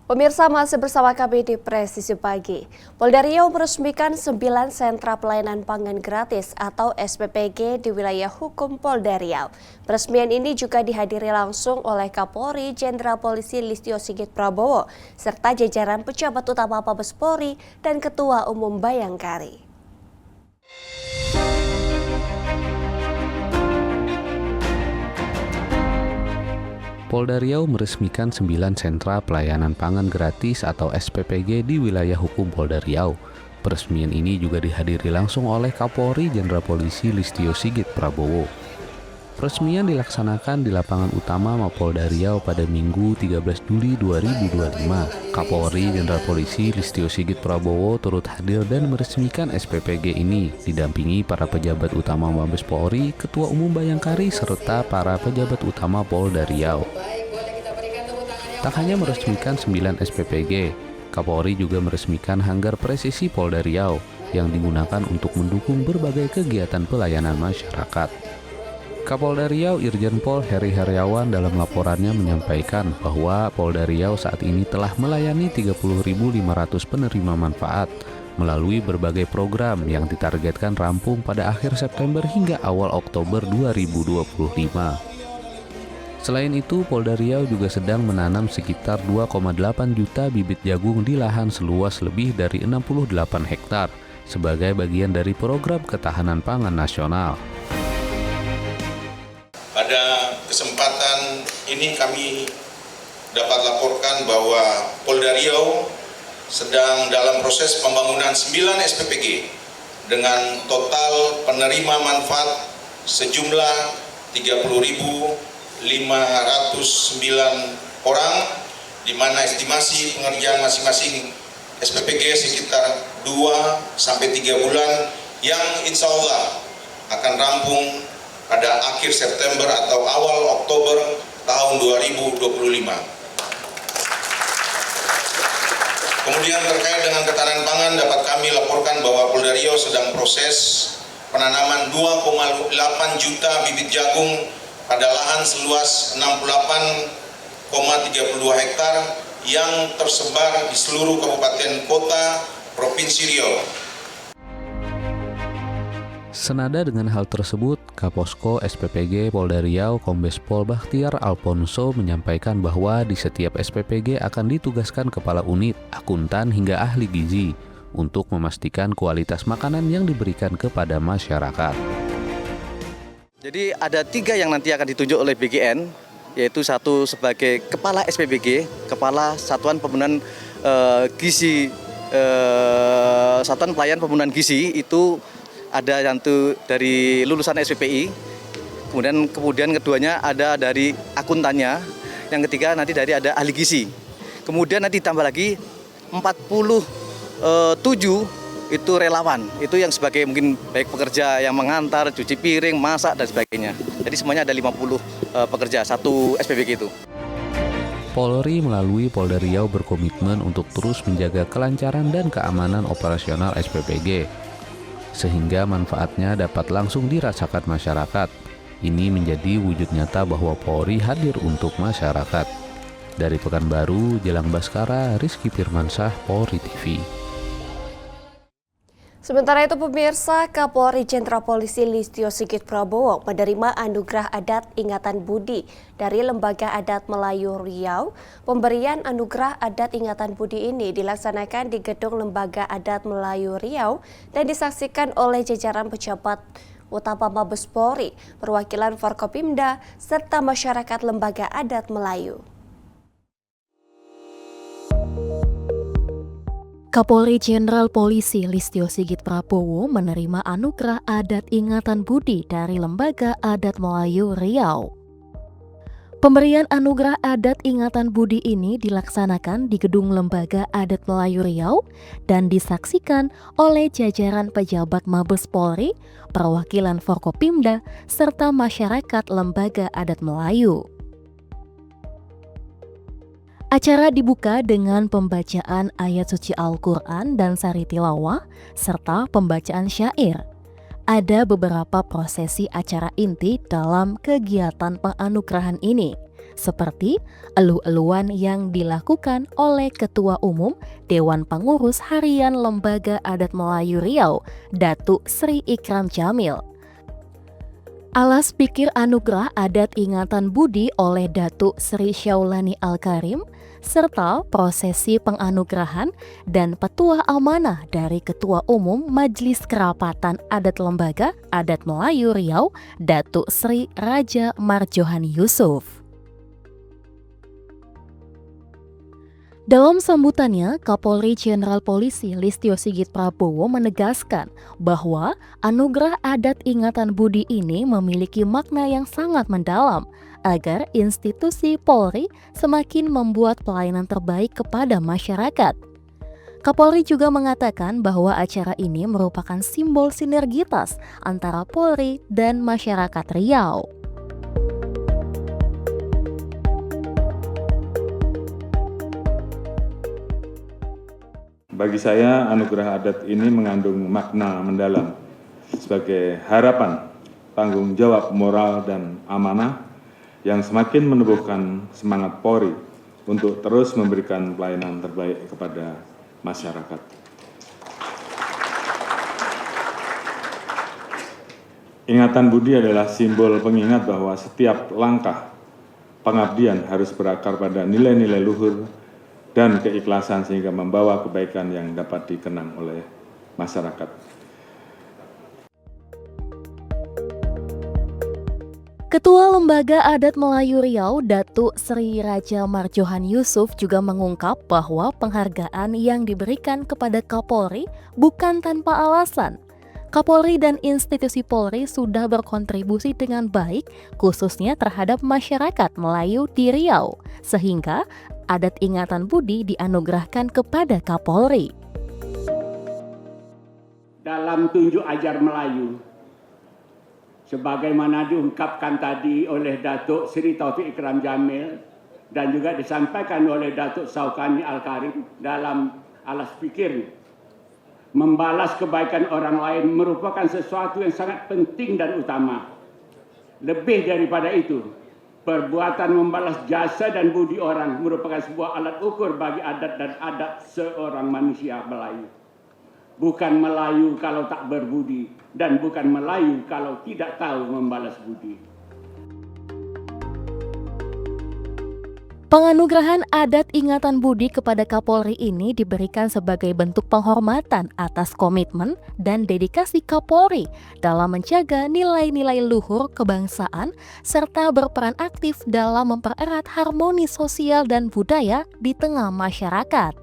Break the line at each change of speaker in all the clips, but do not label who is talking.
Pemirsa masih bersama kami di Presisi Pagi. Polda Riau meresmikan 9 sentra pelayanan pangan gratis atau SPPG di wilayah hukum Polda Riau. Peresmian ini juga dihadiri langsung oleh Kapolri Jenderal Polisi Listio Sigit Prabowo serta jajaran pejabat utama Mabes Polri dan Ketua Umum Bayangkari.
Polda Riau meresmikan 9 sentra pelayanan pangan gratis atau SPPG di wilayah hukum Polda Riau. Peresmian ini juga dihadiri langsung oleh Kapolri Jenderal Polisi Listio Sigit Prabowo. Peresmian dilaksanakan di lapangan utama Mapolda Riau pada Minggu 13 Juli 2025. Kapolri Jenderal Polisi Listio Sigit Prabowo turut hadir dan meresmikan SPPG ini, didampingi para pejabat utama Mabes Polri, Ketua Umum Bayangkari, serta para pejabat utama Polda Riau. Tak hanya meresmikan 9 SPPG, Kapolri juga meresmikan hanggar presisi Polda Riau yang digunakan untuk mendukung berbagai kegiatan pelayanan masyarakat. Kapolda Riau Irjen Pol Heri Heriawan dalam laporannya menyampaikan bahwa Polda Riau saat ini telah melayani 30.500 penerima manfaat melalui berbagai program yang ditargetkan rampung pada akhir September hingga awal Oktober 2025. Selain itu, Polda Riau juga sedang menanam sekitar 2,8 juta bibit jagung di lahan seluas lebih dari 68 hektar sebagai bagian dari program ketahanan pangan nasional.
Pada kesempatan ini kami dapat laporkan bahwa Polda Riau sedang dalam proses pembangunan 9 SPPG dengan total penerima manfaat sejumlah 30.509 orang, di mana estimasi pengerjaan masing-masing SPPG sekitar 2-3 bulan yang insya Allah akan rampung pada akhir September atau awal Oktober tahun 2025. Kemudian terkait dengan ketahanan pangan dapat kami laporkan bahwa Polda Riau sedang proses penanaman 2,8 juta bibit jagung pada lahan seluas 68,32 hektar yang tersebar di seluruh kabupaten kota Provinsi Riau.
Senada dengan hal tersebut, Kaposko SPPG Polda Riau Kombes Pol Bakhtiar Alfonso menyampaikan bahwa di setiap SPPG akan ditugaskan kepala unit, akuntan hingga ahli gizi untuk memastikan kualitas makanan yang diberikan kepada masyarakat.
Jadi ada 3 yang nanti akan ditunjuk oleh BGN, yaitu satu sebagai kepala SPPG, kepala Satuan Pembenahan Gizi, Satuan Pelayanan Pembenahan Gizi itu ada yang dari lulusan SPPI, kemudian keduanya ada dari akuntannya, yang ketiga nanti dari ada ahli gizi. Kemudian nanti tambah lagi 47 itu relawan, itu yang sebagai mungkin baik pekerja yang mengantar, cuci piring, masak dan sebagainya. Jadi semuanya ada 50 pekerja satu SPPG itu.
Polri melalui Polda Riau berkomitmen untuk terus menjaga kelancaran dan keamanan operasional SPPG, sehingga manfaatnya dapat langsung dirasakan masyarakat. Ini menjadi wujud nyata bahwa Polri hadir untuk masyarakat. Dari Pekanbaru, Jelang Baskara, Rizky Firmansyah, Polri TV.
Sementara itu pemirsa, Kapolri Jenderal Polisi Listio Sigit Prabowo menerima anugerah adat Ingatan Budi dari Lembaga Adat Melayu Riau. Pemberian anugerah adat Ingatan Budi ini dilaksanakan di Gedung Lembaga Adat Melayu Riau dan disaksikan oleh jajaran pejabat utama Mabes Polri, perwakilan Forkopimda, serta masyarakat Lembaga Adat Melayu.
Kapolri Jenderal Polisi Listio Sigit Prabowo menerima anugerah adat Ingatan Budi dari Lembaga Adat Melayu Riau. Pemberian anugerah adat Ingatan Budi ini dilaksanakan di Gedung Lembaga Adat Melayu Riau dan disaksikan oleh jajaran pejabat Mabes Polri, perwakilan Forkopimda, serta masyarakat Lembaga Adat Melayu. Acara dibuka dengan pembacaan ayat suci Al-Quran dan sari tilawah, serta pembacaan syair. Ada beberapa prosesi acara inti dalam kegiatan penganugerahan ini, seperti eluh-eluan yang dilakukan oleh Ketua Umum Dewan Pengurus Harian Lembaga Adat Melayu Riau, Datuk Sri Ikram Jamil. Alas pikir anugerah adat ingatan budi oleh Datuk Sri Syaulani Al-Karim, serta prosesi penganugerahan dan petuah amanah dari Ketua Umum Majelis Kerapatan Adat Lembaga Adat Melayu Riau, Datuk Sri Raja Marjohan Yusuf. Dalam sambutannya, Kapolri Jenderal Polisi Listio Sigit Prabowo menegaskan bahwa anugerah adat ingatan budi ini memiliki makna yang sangat mendalam agar institusi Polri semakin membuat pelayanan terbaik kepada masyarakat. Kapolri juga mengatakan bahwa acara ini merupakan simbol sinergitas antara Polri dan masyarakat Riau.
Bagi saya, anugerah adat ini mengandung makna mendalam sebagai harapan, tanggung jawab moral dan amanah yang semakin meneguhkan semangat Polri untuk terus memberikan pelayanan terbaik kepada masyarakat. Ingatan budi adalah simbol pengingat bahwa setiap langkah pengabdian harus berakar pada nilai-nilai luhur dan keikhlasan sehingga membawa kebaikan yang dapat dikenang oleh masyarakat.
Ketua Lembaga Adat Melayu Riau, Datuk Sri Raja Marjohan Yusuf juga mengungkap bahwa penghargaan yang diberikan kepada Kapolri bukan tanpa alasan. Kapolri dan institusi Polri sudah berkontribusi dengan baik, khususnya terhadap masyarakat Melayu di Riau, sehingga adat ingatan budi dianugerahkan kepada Kapolri.
Dalam tunjuk ajar Melayu, sebagaimana diungkapkan tadi oleh Datuk Sri Taufik Ikram Jamil dan juga disampaikan oleh Datuk Syaulani Al-Karim dalam alas pikir, membalas kebaikan orang lain merupakan sesuatu yang sangat penting dan utama. Lebih daripada itu, perbuatan membalas jasa dan budi orang merupakan sebuah alat ukur bagi adat dan adat seorang manusia Melayu. Bukan Melayu kalau tak berbudi, dan bukan Melayu kalau tidak tahu membalas budi.
Penganugerahan adat ingatan budi kepada Kapolri ini diberikan sebagai bentuk penghormatan atas komitmen dan dedikasi Kapolri dalam menjaga nilai-nilai luhur kebangsaan serta berperan aktif dalam mempererat harmoni sosial dan budaya di tengah masyarakat.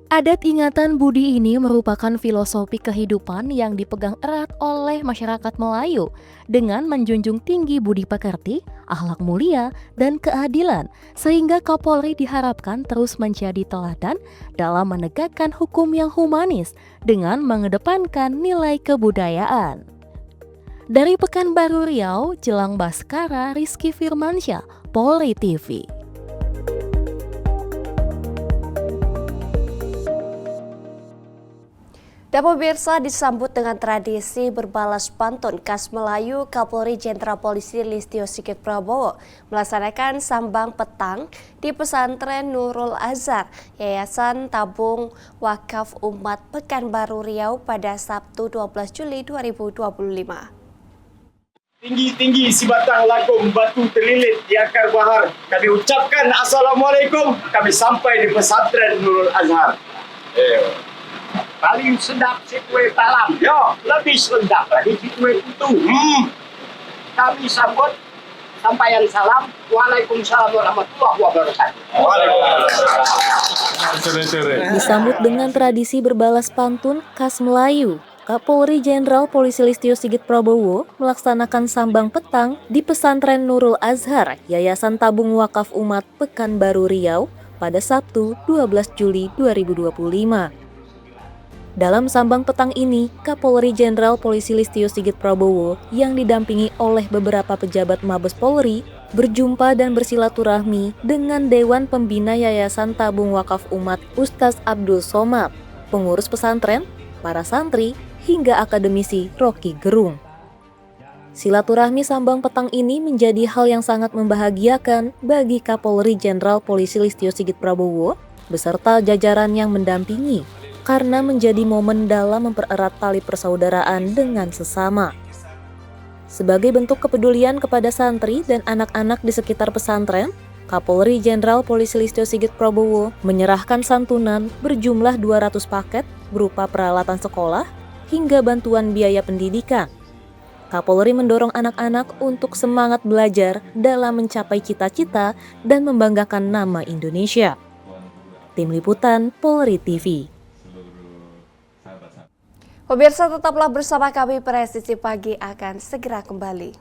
Adat ingatan budi ini merupakan filosofi kehidupan yang dipegang erat oleh masyarakat Melayu dengan menjunjung tinggi budi pekerti, akhlak mulia, dan keadilan, sehingga Kapolri diharapkan terus menjadi teladan dalam menegakkan hukum yang humanis dengan mengedepankan nilai kebudayaan. Dari Pekanbaru Riau, Jelang Baskara, Rizky Firmansyah, Polri TV.
Dan pemirsa, disambut dengan tradisi berbalas pantun khas Melayu, Kapolri Jenderal Polisi Listio Sigit Prabowo melaksanakan sambang petang di Pesantren Nurul Azhar, Yayasan Tabung Wakaf Umat Pekanbaru Riau pada Sabtu 12 Juli 2025.
Tinggi-tinggi si batang lakum, batu terlilit di akar bahar. Kami ucapkan Assalamualaikum. Kami sampai di Pesantren Nurul Azhar. Paling sedap si kue talam. Yo, lebih sedap lagi si kue putu. Kami sambut sampaian salam. Waalaikumsalam warahmatullahi wabarakatuh.
Disambut dengan tradisi berbalas pantun khas Melayu, Kapolri Jenderal Polisi Listio Sigit Prabowo melaksanakan sambang petang di Pesantren Nurul Azhar, Yayasan Tabung Wakaf Umat Pekanbaru Riau pada Sabtu 12 Juli 2025. Dalam sambang petang ini, Kapolri Jenderal Polisi Listio Sigit Prabowo yang didampingi oleh beberapa pejabat Mabes Polri berjumpa dan bersilaturahmi dengan Dewan Pembina Yayasan Tabung Wakaf Umat Ustaz Abdul Somad, pengurus pesantren, para santri, hingga akademisi Rocky Gerung. Silaturahmi sambang petang ini menjadi hal yang sangat membahagiakan bagi Kapolri Jenderal Polisi Listio Sigit Prabowo beserta jajaran yang mendampingi, karena menjadi momen dalam mempererat tali persaudaraan dengan sesama. Sebagai bentuk kepedulian kepada santri dan anak-anak di sekitar pesantren, Kapolri Jenderal Polisi Listio Sigit Prabowo menyerahkan santunan berjumlah 200 paket berupa peralatan sekolah hingga bantuan biaya pendidikan. Kapolri mendorong anak-anak untuk semangat belajar dalam mencapai cita-cita dan membanggakan nama Indonesia. Tim Liputan Polri TV.
Pemirsa, tetaplah bersama kami, Presisi Pagi akan segera kembali.